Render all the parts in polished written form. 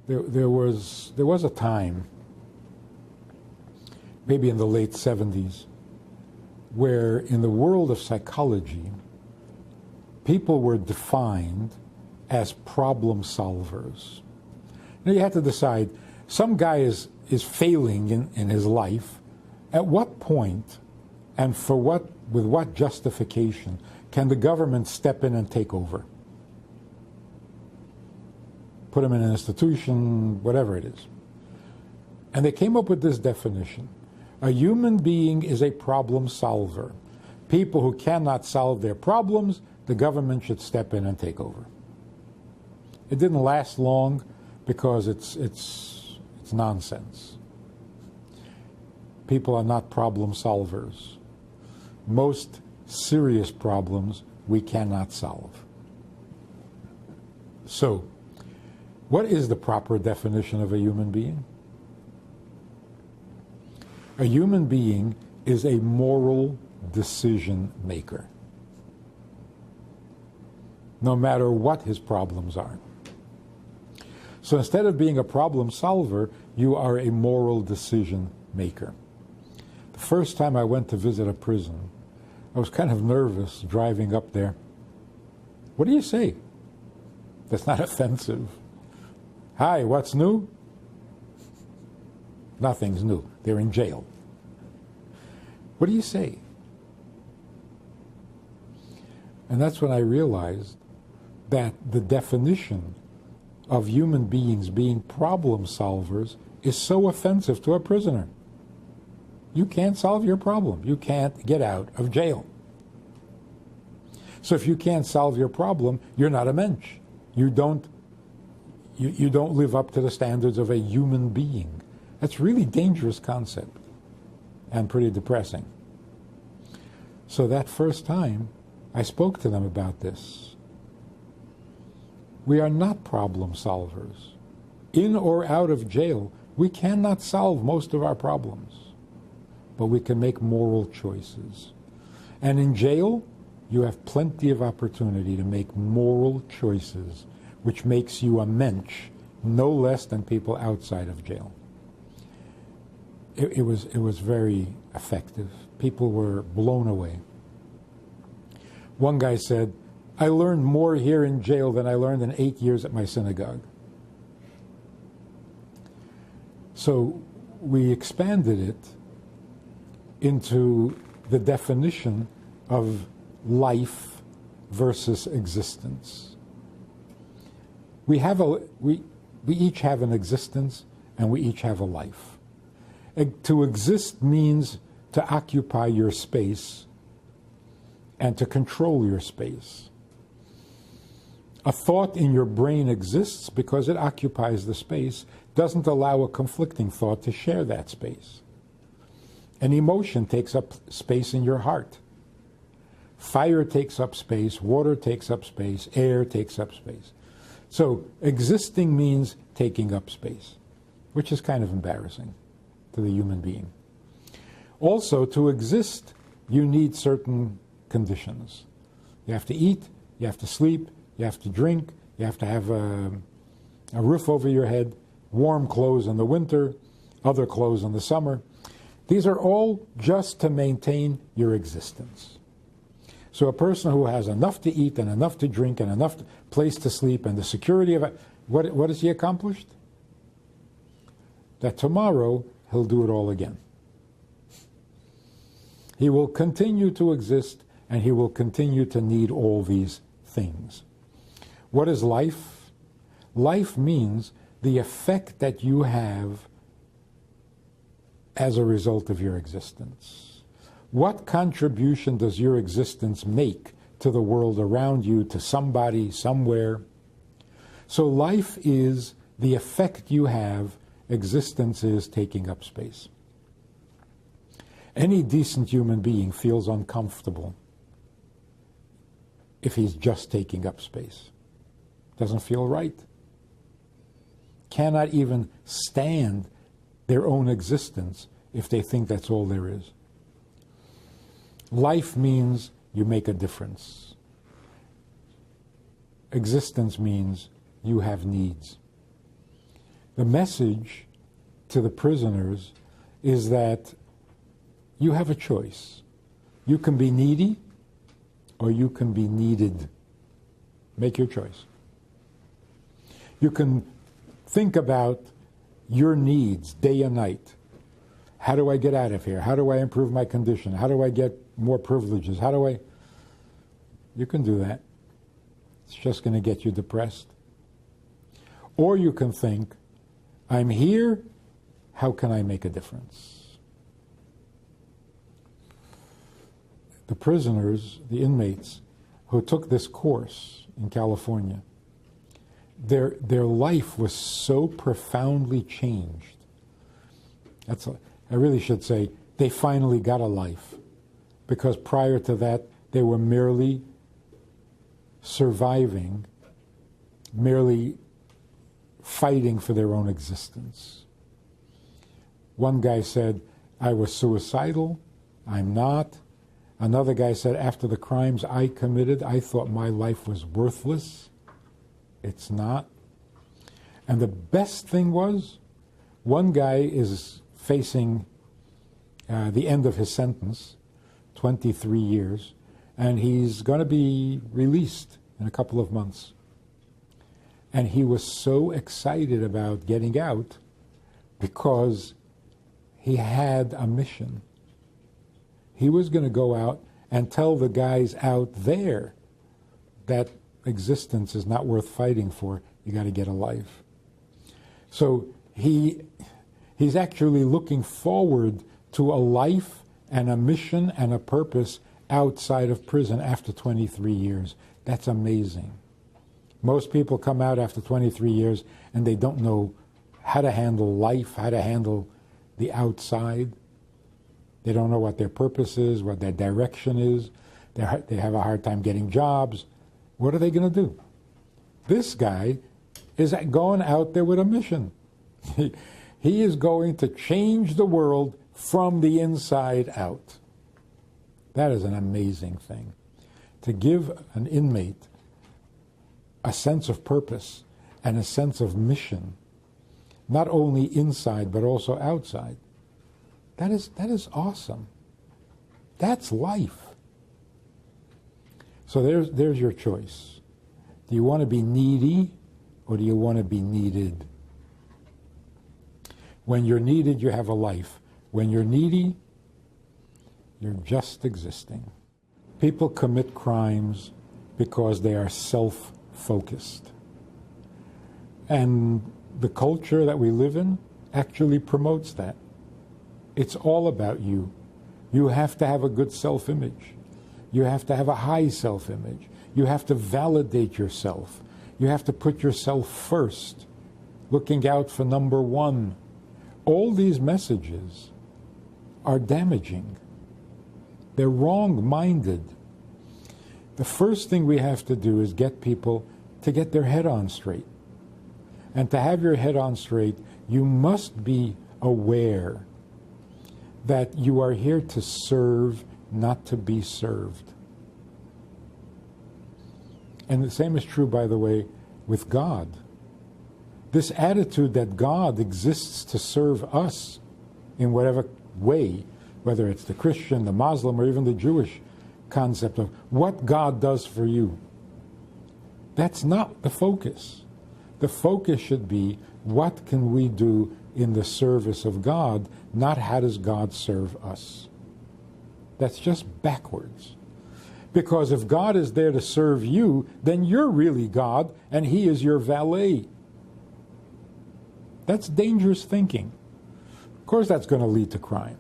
There was a time, maybe in the late 70s, where in the world of psychology, people were defined as problem solvers. Now you had to decide, some guy is failing in his life. At what point and with what justification can the government step in and take over? Put him in an institution, whatever it is. And they came up with this definition. A human being is a problem solver. People who cannot solve their problems, the government should step in and take over. It didn't last long because it's nonsense. People are not problem solvers. Most serious problems we cannot solve. So, what is the proper definition of a human being? A human being is a moral decision maker, no matter what his problems are. So instead of being a problem solver, you are a moral decision maker. The first time I went to visit a prison, I was kind of nervous driving up there. What do you say? That's not offensive. Hi, what's new? Nothing's new. They're in jail. What do you say? And that's when I realized that the definition of human beings being problem solvers is so offensive to a prisoner. You can't solve your problem. You can't get out of jail. So if you can't solve your problem, you're not a mensch. You don't live up to the standards of a human being. That's a really dangerous concept and pretty depressing. So that first time, I spoke to them about this. We are not problem solvers. In or out of jail, we cannot solve most of our problems, but we can make moral choices. And in jail, you have plenty of opportunity to make moral choices, which makes you a mensch, no less than people outside of jail. It was very effective. People were blown away. One guy said, I learned more here in jail than I learned in 8 years at my synagogue. So we expanded it into the definition of life versus existence. We each have an existence and we each have a life. To exist means to occupy your space and to control your space. A thought in your brain exists because it occupies the space, doesn't allow a conflicting thought to share that space. An emotion takes up space in your heart. Fire takes up space, water takes up space, air takes up space. So existing means taking up space, which is kind of embarrassing to the human being. Also, to exist, you need certain conditions. You have to eat, you have to sleep, you have to drink, you have to have a roof over your head, warm clothes in the winter, other clothes in the summer. These are all just to maintain your existence. So a person who has enough to eat and enough to drink and enough place to sleep and the security of it, what has he accomplished? That tomorrow he'll do it all again. He will continue to exist and he will continue to need all these things. What is life? Life means the effect that you have as a result of your existence. What contribution does your existence make to the world around you, to somebody, somewhere? So life is the effect you have. Existence is taking up space. Any decent human being feels uncomfortable if he's just taking up space. Doesn't feel right. Cannot even stand their own existence if they think that's all there is. Life means you make a difference. Existence means you have needs. The message to the prisoners is that you have a choice. You can be needy or you can be needed. Make your choice. You can think about your needs day and night. How do I get out of here? How do I improve my condition? How do I get more privileges? How do I... You can do that. It's just going to get you depressed. Or you can think, I'm here, how can I make a difference? The prisoners, the inmates, who took this course in California, their life was so profoundly changed. I really should say, they finally got a life. Because prior to that, they were merely surviving, merely fighting for their own existence. One guy said, I was suicidal. I'm not. Another guy said, after the crimes I committed, I thought my life was worthless. It's not. And the best thing was, one guy is facing the end of his sentence, 23 years, and he's going to be released in a couple of months. And he was so excited about getting out because he had a mission. He was going to go out and tell the guys out there that existence is not worth fighting for. You got to get a life. So he's actually looking forward to a life and a mission and a purpose outside of prison after 23 years. That's amazing. Most people come out after 23 years and they don't know how to handle life, how to handle the outside. They don't know what their purpose is, what their direction is. They have a hard time getting jobs. What are they going to do? This guy is going out there with a mission. He is going to change the world from the inside out. That is an amazing thing. To give an inmate a sense of purpose and a sense of mission, not only inside but also outside. That is awesome. That's life. So there's your choice. Do you want to be needy or do you want to be needed? When you're needed, you have a life. When you're needy, you're just existing. People commit crimes because they are self-focused. And the culture that we live in actually promotes that. It's all about you. You have to have a good self-image. You have to have a high self-image. You have to validate yourself. You have to put yourself first, looking out for number one. All these messages are damaging. They're wrong-minded. The first thing we have to do is get people to get their head on straight. And to have your head on straight, you must be aware that you are here to serve, not to be served. And the same is true, by the way, with God. This attitude that God exists to serve us in whatever way, whether it's the Christian, the Muslim, or even the Jewish concept of what God does for you. That's not the focus. The focus should be, what can we do in the service of God, not how does God serve us. That's just backwards. Because if God is there to serve you, then you're really God, and He is your valet. That's dangerous thinking. Of course that's going to lead to crime.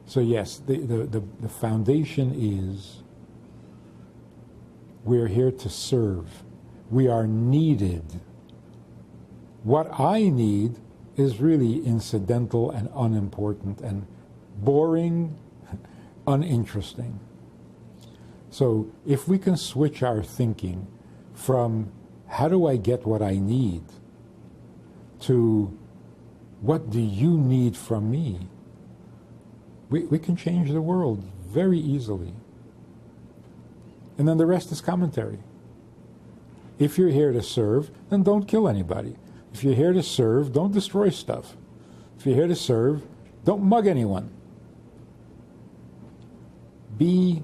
So yes, the foundation is we're here to serve. We are needed. What I need is really incidental and unimportant and boring, uninteresting. So if we can switch our thinking from how do I get what I need to what do you need from me, we can change the world very easily. And then the rest is commentary. If you're here to serve, then don't kill anybody. If you're here to serve, don't destroy stuff. If you're here to serve, don't mug anyone. Be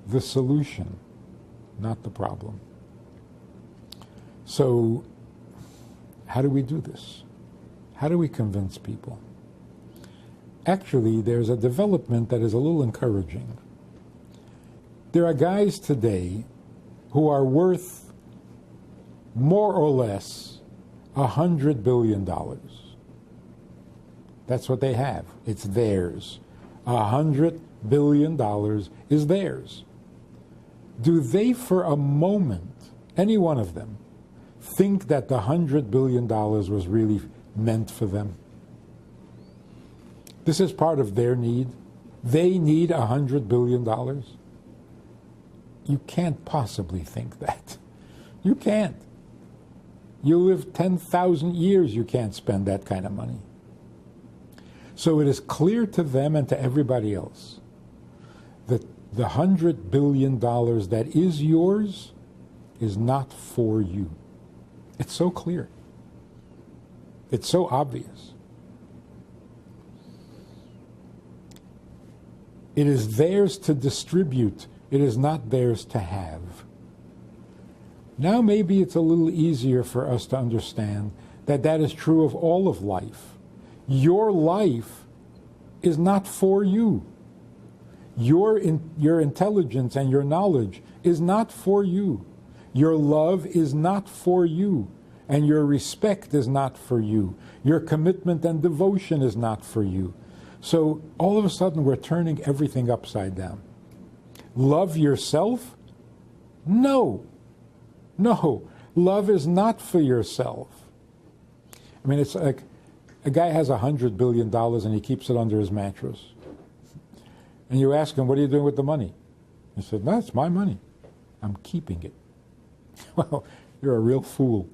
the solution, not the problem. So, how do we do this? How do we convince people? Actually, there's a development that is a little encouraging. There are guys today who are worth more or less $100 billion. That's what they have. It's theirs. $100 billion is theirs. Do they for a moment, any one of them, think that the $100 billion was really meant for them? This is part of their need. They need $100 billion. You can't possibly think that. You can't. You live 10,000 years, you can't spend that kind of money. So it is clear to them and to everybody else that the $100 billion that is yours is not for you. It's so clear. It's so obvious. It is theirs to distribute. It is not theirs to have. Now maybe it's a little easier for us to understand that that is true of all of life. Your life is not for you. Your intelligence and your knowledge is not for you. Your love is not for you. And your respect is not for you. Your commitment and devotion is not for you. So all of a sudden we're turning everything upside down. Love yourself? No. No. Love is not for yourself. I mean, it's like a guy has $100 billion and he keeps it under his mattress. And you ask him, what are you doing with the money? He said, no, it's my money. I'm keeping it. Well, you're a real fool.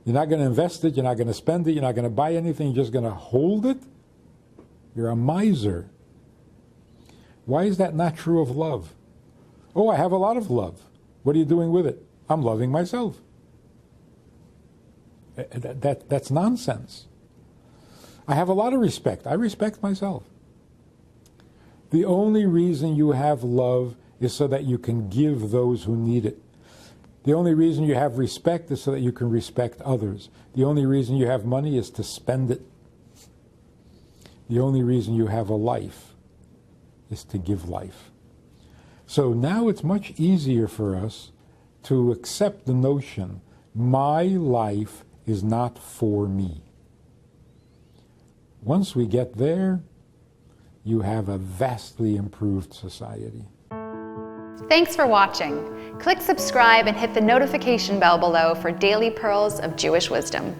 You're not going to invest it. You're not going to spend it. You're not going to buy anything. You're just going to hold it. You're a miser. Why is that not true of love? Oh, I have a lot of love. What are you doing with it? I'm loving myself. That's nonsense. I have a lot of respect. I respect myself. The only reason you have love is so that you can give those who need it. The only reason you have respect is so that you can respect others. The only reason you have money is to spend it. The only reason you have a life is to give life. So now it's much easier for us to accept the notion, my life is not for me. Once we get there, you have a vastly improved society. Thanks for watching. Click subscribe and hit the notification bell below for daily pearls of Jewish wisdom.